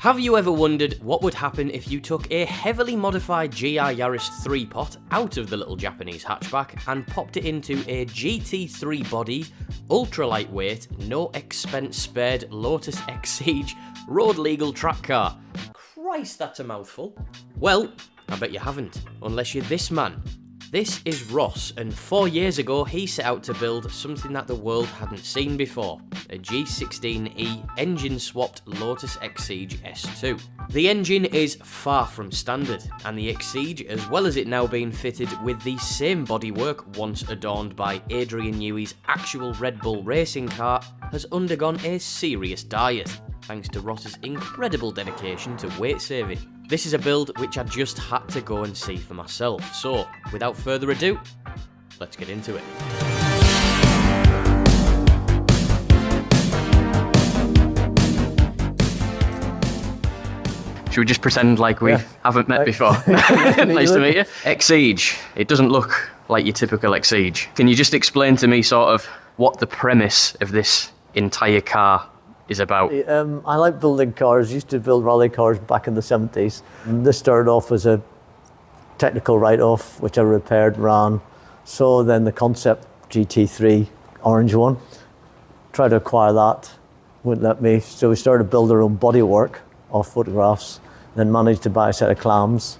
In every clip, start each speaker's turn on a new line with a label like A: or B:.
A: Have you ever wondered what would happen if you took a heavily modified GR Yaris 3-pot out of the little Japanese hatchback and popped it into a GT3 body, ultra lightweight, no expense spared Lotus Exige road legal track car? Christ, that's a mouthful. Well, I bet you haven't, unless you're this man. This is Ross, and 4 years ago he set out to build something that the world hadn't seen before, a G16E engine-swapped Lotus Exige S2. The engine is far from standard, and the Exige, as well as it now being fitted with the same bodywork once adorned by 𝙁𝘼𝘾𝙀𝘽𝙊𝙆 actual Red Bull racing car, has undergone a serious diet, thanks to Ross's incredible dedication to weight saving. This is a build which I just had to go and see for myself, so without further ado, let's get into it. Should we just pretend like we haven't met before? Nice to meet you. Exige. It doesn't look like your typical Exige. Can you just explain to me sort of what the premise of this entire car is about?
B: I like building cars. Used to build rally cars back in the 70s. And this started off as a technical write-off, which I repaired and ran. So then the concept GT3 orange one, tried to acquire that, wouldn't let me. So we started to build our own bodywork off photographs, then managed to buy a set of clams.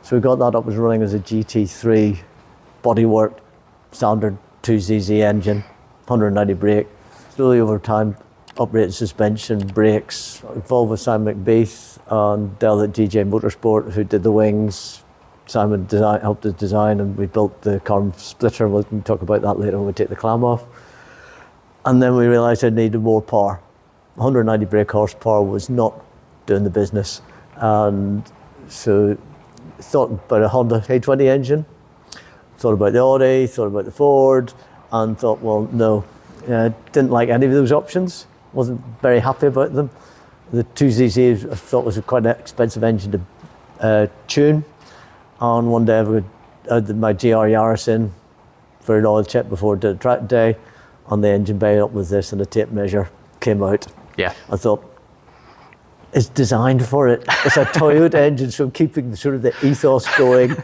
B: So we got that up and running as a GT3 bodywork, standard 2ZZ engine, 190 brake. Slowly over time, uprated suspension, brakes, involved with Simon McBeath and 𝙁𝘼𝘾𝙀𝘽𝙊𝙆 who did the wings. Simon helped us design, and we built the carbon splitter. We can talk about that later when we take the clam off. And then we realised I needed more power. 190 brake horsepower was not doing the business. And so thought about a Honda A20 engine, thought about the Audi, thought about the Ford, and thought, well, no, didn't like any of those options. Wasn't very happy about them. The 2ZZ I thought was quite an expensive engine to tune. And one day I had my GR Yaris in for an oil check before I did a track day, and the engine bay up with this, and the tape measure came out. Yeah. I thought, it's designed for it. It's a Toyota engine, so I'm keeping sort of the ethos going.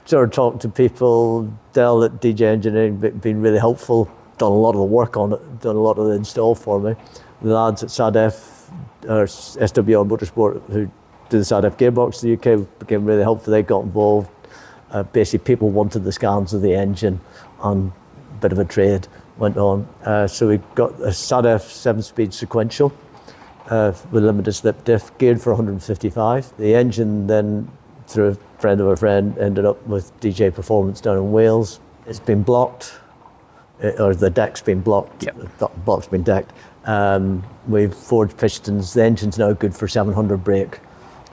B: Sort of talked to people, Dell at DJ Engineering, been really helpful. Done a lot of the work on it, done a lot of the install for me. The lads at SADF, or SWR Motorsport, who do the SADF gearbox in the UK, became really helpful. They got involved. Basically, people wanted the scans of the engine, and a bit of a trade went on. So we got a SADF 7-speed sequential with limited slip diff, geared for 155. The engine then, through a friend of a friend, ended up with DJR Performace down in Wales. It's been blocked. Or the deck's been blocked, the block's been decked. We've forged pistons. The engine's now good for 700 brake,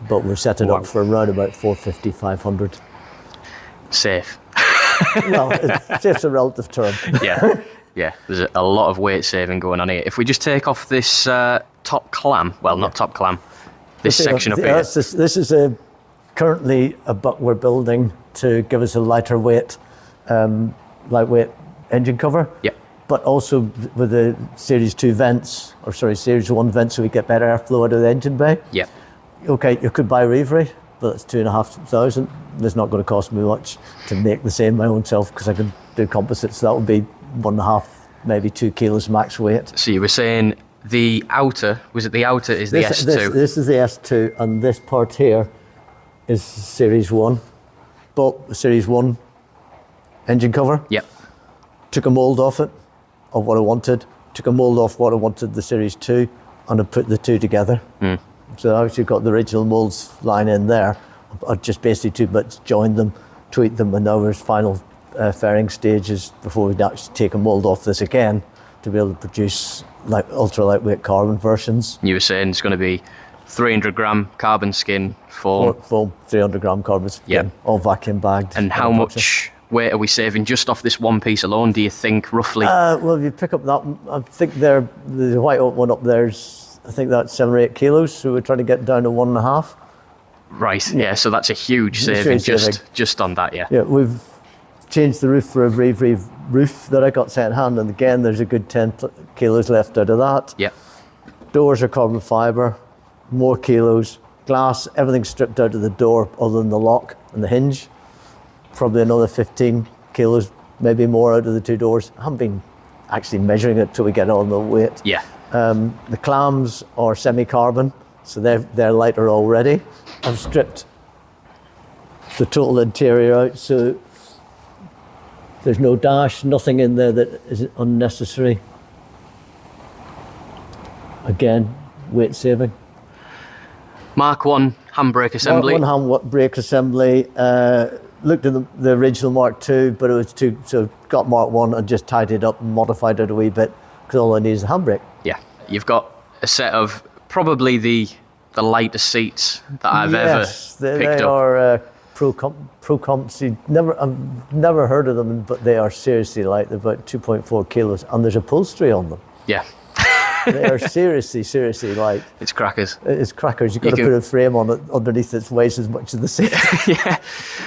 B: but we've set it up for around about 450, 500.
A: Safe.
B: Well, safe's a relative term.
A: Yeah, there's a lot of weight saving going on here. If we just take off this top clam, well, not top clam, this section up here.
B: This is currently a butt we're building to give us a lighter weight, lightweight engine cover, but also with the Series 2 vents, or sorry, Series 1 vents, so we get better airflow out of the engine bay. Okay, you could buy Reverie, but it's 2,500. It's not going to cost me much to make the same my own self, because I can do composites. So that would be 1.5, maybe 2 kilos max weight.
A: So you were saying the outer, was it the outer is the S2?
B: This is the S2, and this part here is Series 1. Bought the Series 1 engine cover. Took a mould off it, of what I wanted, took a mould off what I wanted the Series 2, and I put the two together. So I actually got the original moulds lying in there. I just basically 2 bits, joined them, tweaked them, and now we're final fairing stages before we'd actually take a mould off this again to be able to produce like ultra lightweight carbon versions.
A: You were saying it's going to be 300 gram carbon skin foam.
B: 300 gram carbon skin, all vacuum bagged.
A: And how much weight are we saving just off this one piece alone, do you think, roughly?
B: Well, if you pick up that, I think the white one up there's, I think that's 7 or 8 kilos, so we're trying to get down to 1.5.
A: Right, yeah, so that's a huge saving just on that, Yeah,
B: we've changed the roof for a roof that I got second hand, and again, there's a good 10 kilos left out of that. Doors are carbon fibre, more kilos. Glass, everything stripped out of the door other than the lock and the hinge. Probably another 15 kilos, maybe more out of the two doors. I haven't been actually measuring it till we get on the weight.
A: Yeah.
B: The clams are semi-carbon, so they're lighter already. I've stripped the total interior out, so there's no dash, nothing in there that is unnecessary. Again, weight saving.
A: Mark 1 handbrake assembly.
B: One handbrake assembly. Looked at the original Mark II, but it was too, so got Mark 1 and just tidied it up and modified it a wee bit, because all I need is a handbrake.
A: Yeah, you've got a set of probably the lightest seats that I've ever picked up.
B: They are Pro Comps. I've never heard of them, but they are seriously light. They're about 2.4 kilos, and there's upholstery on them.
A: Yeah.
B: They are seriously light.
A: It's crackers.
B: It's crackers. You've got to put a frame on it underneath it weighs as much as the seat.
A: Yeah.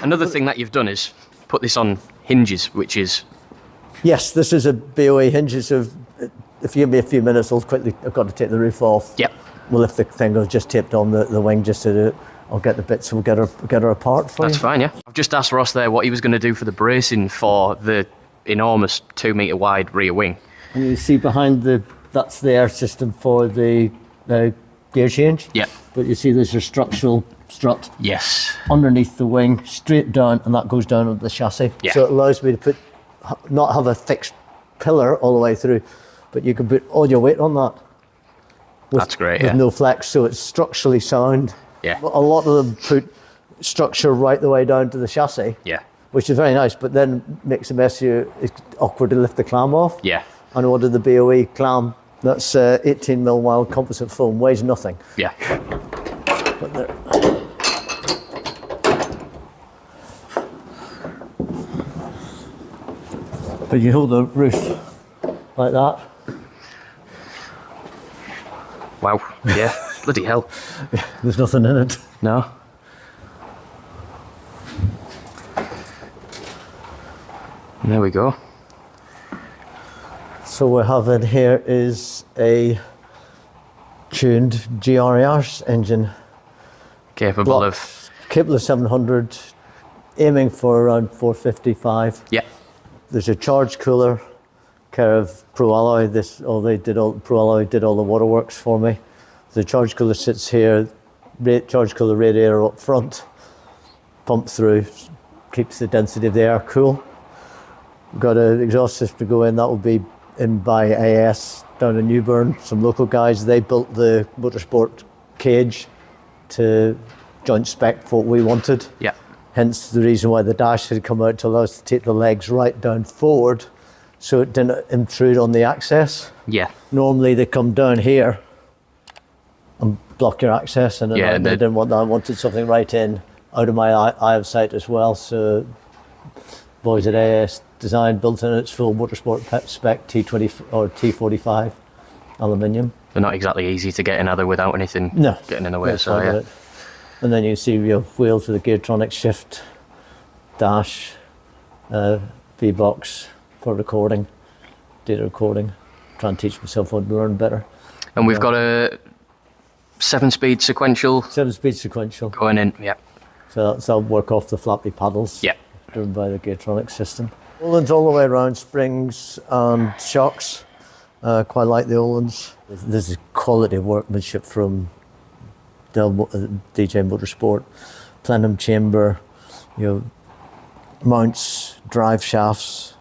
A: Another thing that you've done is put this on hinges, which is...
B: Yes, this is a BOE hinges. So if you give me a few minutes, I've got to take the roof off.
A: Yep.
B: Well, if the thing was just taped on the wing just to do it, I'll get the bits and we'll get her apart for you.
A: That's fine, yeah. I've just asked Ross there what he was going to do for the bracing for the enormous 2 metre wide rear wing.
B: And you see behind that's the air system for the gear change.
A: Yeah.
B: But you see there's a structural strut.
A: Yes.
B: Underneath the wing, straight down, and that goes down onto the chassis.
A: Yeah.
B: So it allows me to not have a fixed pillar all the way through, but you can put all your weight on that.
A: That's great, yeah.
B: With no flex, so it's structurally sound.
A: Yeah.
B: A lot of them put structure right the way down to the chassis.
A: Yeah.
B: Which is very nice, but then makes it messier. It's awkward to lift the clam off.
A: Yeah.
B: And order the BOE clam. That's 18mm wild composite foam, weighs nothing.
A: Yeah.
B: But you hold the roof like that.
A: Wow. Yeah. Bloody hell.
B: There's nothing in it.
A: No. And there we go.
B: So we have in here is a tuned GR Yaris engine.
A: Capable of
B: 700, aiming for around 455.
A: Yeah.
B: There's a charge cooler, care of Pro Alloy. Pro Alloy did all the waterworks for me. The charge cooler sits here, charge cooler radiator up front, pump through, keeps the density of the air cool. We've got an exhaust system to go in, that will be in by AS down in Newburn, some local guys. They built the Motorsport cage to joint spec for what we wanted.
A: Yeah.
B: Hence the reason why the dash had come out to allow us to take the legs right down forward so it didn't intrude on the access.
A: Yeah.
B: Normally they come down here and block your access, and
A: yeah,
B: they didn't want that. I wanted something right in, out of my eye of sight as well. So boys at AS designed, built in its full Motorsport spec T20 or T45 aluminium.
A: They're not exactly easy to get in either without anything getting in the way. So yeah.
B: And then you see your wheels with the Geartronic shift, dash, V-box for recording, data recording. Try and teach myself how to learn better.
A: And we've got a 7-speed sequential.
B: 7-speed sequential.
A: Going in, yeah.
B: So that'll work off the flappy paddles.
A: Yeah.
B: Driven by the Geartronic system. Ohlins all the way around, springs and shocks. Quite like the Ohlins. There's a quality of workmanship from DJ Motorsport. Plenum chamber, mounts, drive shafts,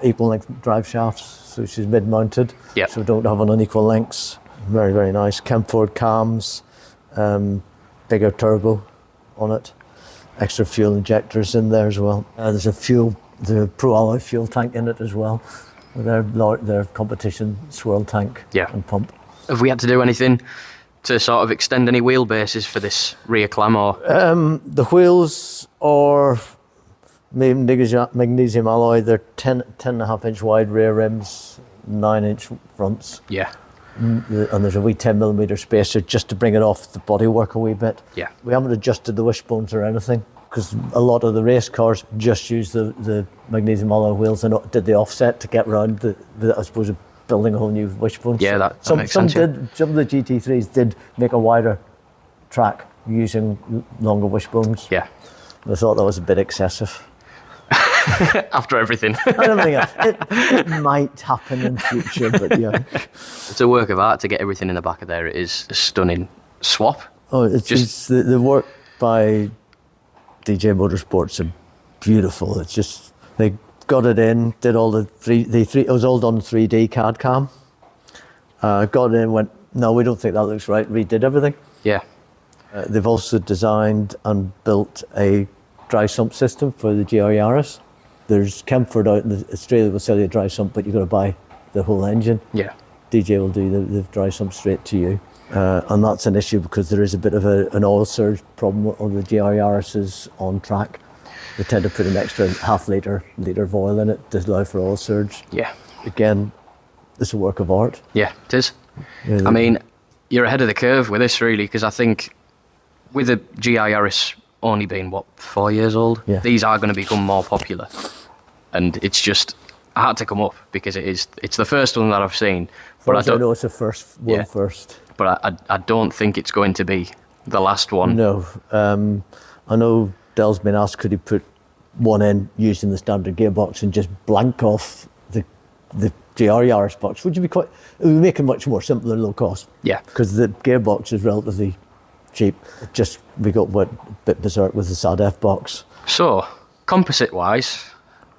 B: equal length drive shafts. So she's mid-mounted.
A: Yeah.
B: So we don't have unequal lengths. Very, very nice. Kempford cams, bigger turbo on it. Extra fuel injectors in there as well. There's the Pro Alloy fuel tank in it as well. Their competition swirl tank and pump.
A: Have we had to do anything to sort of extend any wheelbases for this rear clam, or?
B: The wheels are magnesium alloy. They're 10.5 inch wide rear rims, 9 inch fronts.
A: Yeah.
B: And there's a wee 10mm spacer just to bring it off the bodywork a wee bit.
A: Yeah.
B: We haven't adjusted the wishbones or anything, because a lot of the race cars just use the magnesium alloy wheels and did the offset to get around I suppose, a building a whole new wishbone.
C: Yeah, that makes sense.
B: Some of the GT3s did make a wider track using longer wishbones.
C: Yeah.
B: I thought that was a bit excessive.
C: After everything.
B: I don't think it might happen in future, but yeah.
C: It's a work of art to get everything in the back of there. It is a stunning swap.
B: Oh, it's the work by DJ Motorsports are beautiful. It's just, they got it in, did all the three, it was all done 3D CAD CAM. Got it in, went, no, we don't think that looks right, redid everything.
C: Yeah.
B: They've also designed and built a dry sump system for the GR Yaris. There's Kempford out in Australia will sell you a dry sump, but you've got to buy the whole engine.
C: Yeah.
B: DJ will do the dry sump straight to you. And that's an issue because there is a bit of an oil surge problem on the GR Yaris's on track. They tend to put an extra half litre of oil in it to allow for oil surge.
C: Yeah.
B: Again, it's a work of art.
C: Yeah, it is.
B: Yeah,
C: I mean, you're ahead of the curve with this, really, because I think with the GR Yaris only being, 4 years old,
B: yeah.
C: These are going to become more popular. And it's just hard to come up because it's the first one that I've seen.
B: But I know it's the first one.
C: Yeah.
B: First.
C: But I don't think it's going to be the last one.
B: No. I know Dell's been asked, could he put one in using the standard gearbox and just blank off the GR Yaris box, which would be it would make it much more simple and low cost.
C: Yeah.
B: Because the gearbox is relatively cheap. We got a bit berserk with the SADF box.
C: So, composite wise,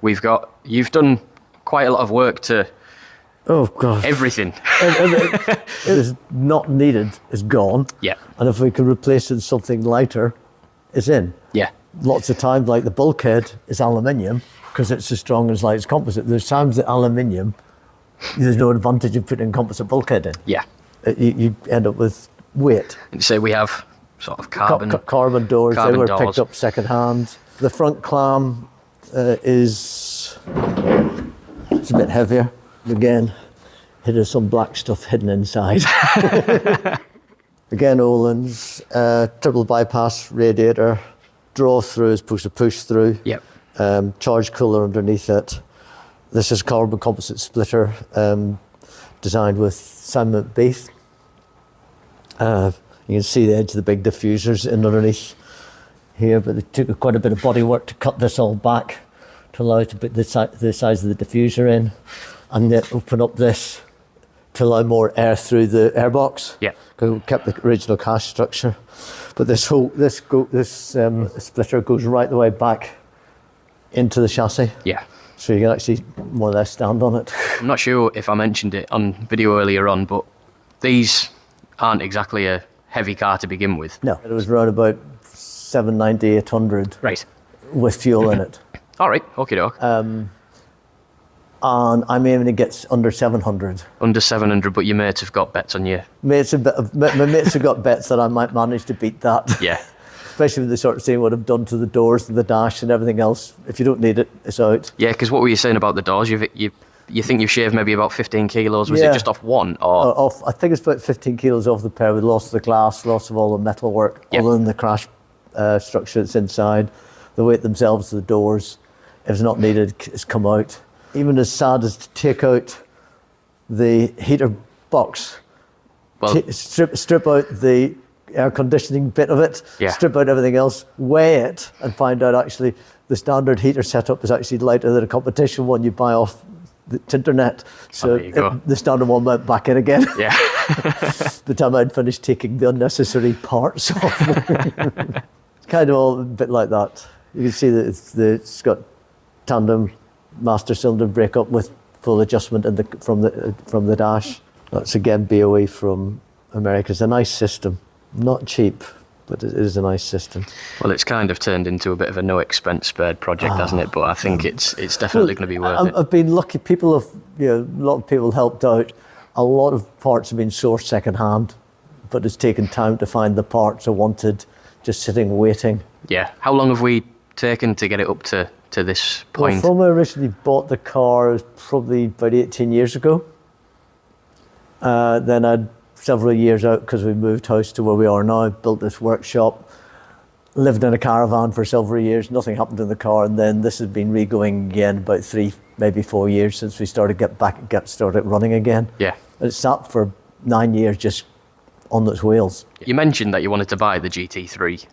C: you've done quite a lot of work to everything.
B: It is not needed, is gone.
C: Yeah.
B: And if we can replace it with something lighter, it's in.
C: Yeah.
B: Lots of times, like the bulkhead is aluminium because it's as strong as light as composite. There's times that aluminium, there's no advantage of putting a composite bulkhead in.
C: Yeah.
B: You end up with weight.
C: So we have sort of carbon
B: doors. They were
C: doors.
B: picked up second hand. The front clam is it's a bit heavier. Again, there's some black stuff hidden inside. Again, Öhlins, triple bypass radiator, draw through as opposed to push through.
C: Yep.
B: Charge cooler underneath it. This is carbon composite splitter designed with Simon McBeath. You can see the edge of the big diffusers in underneath here, but they took quite a bit of bodywork to cut this all back to allow it to put the size of the diffuser in, and then open up this to allow more air through the airbox.
C: Yeah.
B: Because we kept the original cast structure, but this splitter goes right the way back into the chassis.
C: Yeah.
B: So you can actually more or less stand on it.
C: I'm not sure if I mentioned it on video earlier on, but these aren't exactly a heavy car to begin with.
B: No, it was around about 790, 800.
C: Right.
B: With fuel in it.
C: All right, okie doke.
B: And I'm aiming to get under 700.
C: Under 700, but your mates have got bets on you.
B: My mates have got bets that I might manage to beat that.
C: Yeah.
B: Especially with the sort of seeing what I've done to the doors and the dash and everything else. If you don't need it, it's out.
C: Yeah, because what were you saying about the doors? You think you've shaved maybe about 15 kilos? Was it just off one? Or?
B: I think it's about 15 kilos off the pair with loss of the glass, loss of all the metal work,
C: yep.
B: Other than the crash structure that's inside. The weight themselves, the doors, if it's not needed, it's come out. Even as sad as to take out the heater box, strip out the air conditioning bit of it, strip out everything else, weigh it, and find out actually the standard heater setup is actually lighter than a competition one you buy off the internet. So the standard one went back in again.
C: Yeah.
B: The time I'd finished taking the unnecessary parts off. It's kind of all a bit like that. You can see that it's got tandem master cylinder breakup with full adjustment from the dash. That's again BOE from America. It's a nice system, not cheap, but it is a nice system.
C: Well, it's kind of turned into a bit of a no expense spared project, hasn't it? But I think it's definitely going to be worth it.
B: I've been lucky. People have, a lot of people helped out. A lot of parts have been sourced second hand, but it's taken time to find the parts I wanted, just sitting waiting.
C: Yeah. How long have we taken to get it up to this point?
B: Well, from when I originally bought the car, it was probably about 18 years ago. Then I'd several years out because we moved house to where we are now, built this workshop, lived in a caravan for several years, nothing happened in the car, and then this has been re-going again about maybe 4 years since we started started running again.
C: Yeah.
B: And it sat for 9 years just on its wheels.
C: You mentioned that you wanted to buy the GT3.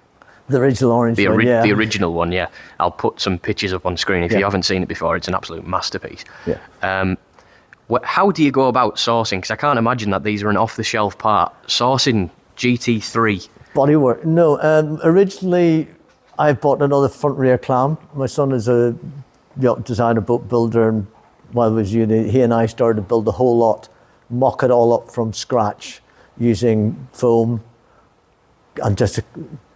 B: The original orange one, yeah.
C: The original one, yeah. I'll put some pictures up on screen. If you haven't seen it before, it's an absolute masterpiece.
B: Yeah.
C: How do you go about sourcing? Because I can't imagine that these are an off-the-shelf part. Sourcing GT3.
B: Bodywork. No, originally I bought another front rear clam. My son is a yacht designer, boat builder, and while I was uni, he and I started to build a whole lot, mock it all up from scratch using foam and just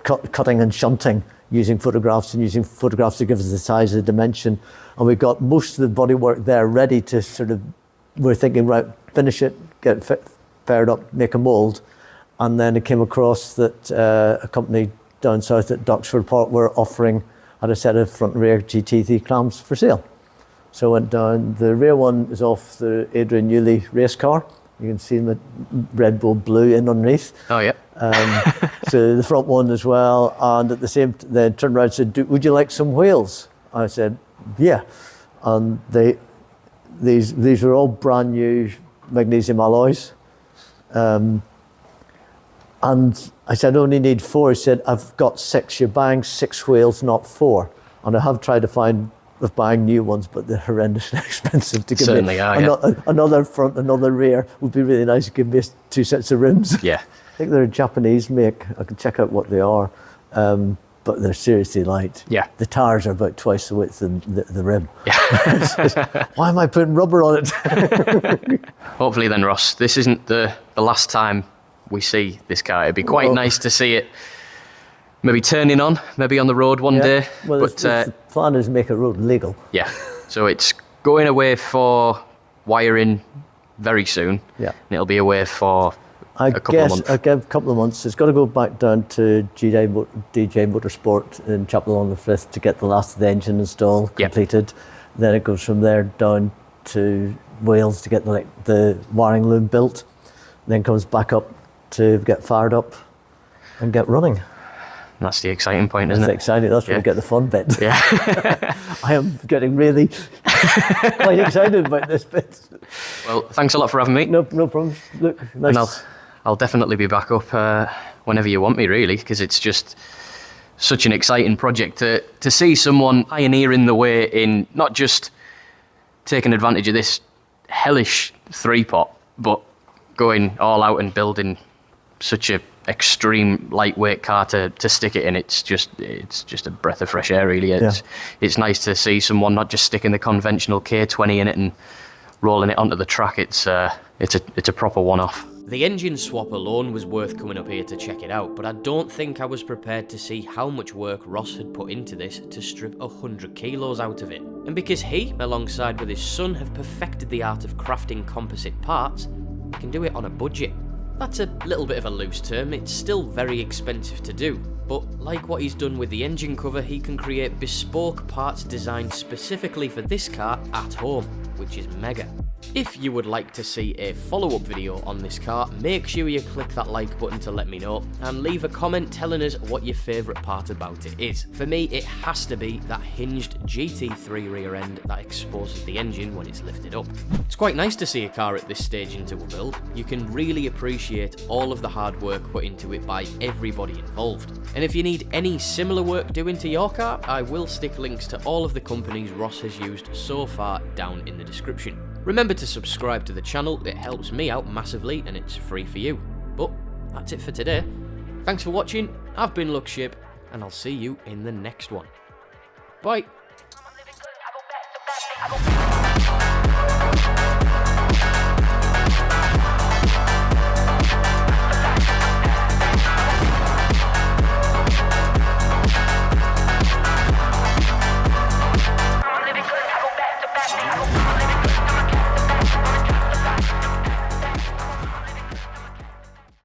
B: cutting and shunting, using photographs to give us the size, the dimension. And we got most of the bodywork there ready to sort of, we're thinking, right, finish it, get it paired up, make a mould. And then it came across that a company down south at Duxford Park had a set of front and rear GT3 clams for sale. So I went down. The rear one is off the 𝙁𝘍𝙊𝙆𝙆 Racecar. You can see the Red Bull blue in underneath.
C: Oh, yeah.
B: So the front one as well. And at the same time, they turned around and said, would you like some wheels? I said, yeah. And these were all brand new magnesium alloys. And I said, I only need 4. He said, I've got 6. You're buying 6 wheels, not 4. And I have tried to find of buying new ones, but they're horrendously expensive to give
C: Certainly
B: me.
C: Are, yeah.
B: Another front, another rear would be really nice to give me 2 sets of rims.
C: Yeah.
B: I think they're a Japanese make. I can check out what they are, but they're seriously light.
C: Yeah.
B: The tires are about twice the width of the rim.
C: Yeah.
B: Why am I putting rubber on it?
C: Hopefully then, Ross, this isn't the last time we see this car. It'd be quite nice to see it maybe turning on, maybe on the road one day.
B: Well, but the plan is to make a road legal.
C: Yeah, so it's going away for wiring very soon.
B: Yeah.
C: And it'll be away for a couple of months.
B: I guess a couple of months. It's got to go back down to DJ Motorsport in Chapel-on-the-Frith to get the last of the engine installed, completed. Then it goes from there down to Wales to get the wiring loom built. Then comes back up to get fired up and get running.
C: That's the exciting point, isn't it?
B: That's exciting. That's where we get the fun bit.
C: Yeah.
B: I am getting really quite excited about this bit.
C: Well, thanks a lot for having me.
B: No problem. Look, nice.
C: And I'll definitely be back up whenever you want me, really, because it's just such an exciting project to see someone pioneering the way in not just taking advantage of this hellish 3-pot, but going all out and building such a extreme lightweight car to stick it in. It's just a breath of fresh air, really. It's nice to see someone not just sticking the conventional K20 in it and rolling it onto the track. It's a proper one-off.
A: The engine swap alone was worth coming up here to check it out, but I don't think I was prepared to see how much work Ross had put into this to strip 100 kilos out of it. And because he, alongside with his son, have perfected the art of crafting composite parts, he can do it on a budget. That's a little bit of a loose term. It's still very expensive to do, but like what he's done with the engine cover, he can create bespoke parts designed specifically for this car at home, which is mega. If you would like to see a follow-up video on this car, make sure you click that like button to let me know, and leave a comment telling us what your favourite part about it is. For me, it has to be that hinged GT3 rear end that exposes the engine when it's lifted up. It's quite nice to see a car at this stage into a build. You can really appreciate all of the hard work put into it by everybody involved. And if you need any similar work doing to your car, I will stick links to all of the companies Ross has used so far down in the description. Remember to subscribe to the channel, it helps me out massively and it's free for you. But that's it for today. Thanks for watching, I've been Lookship, and I'll see you in the next one. Bye!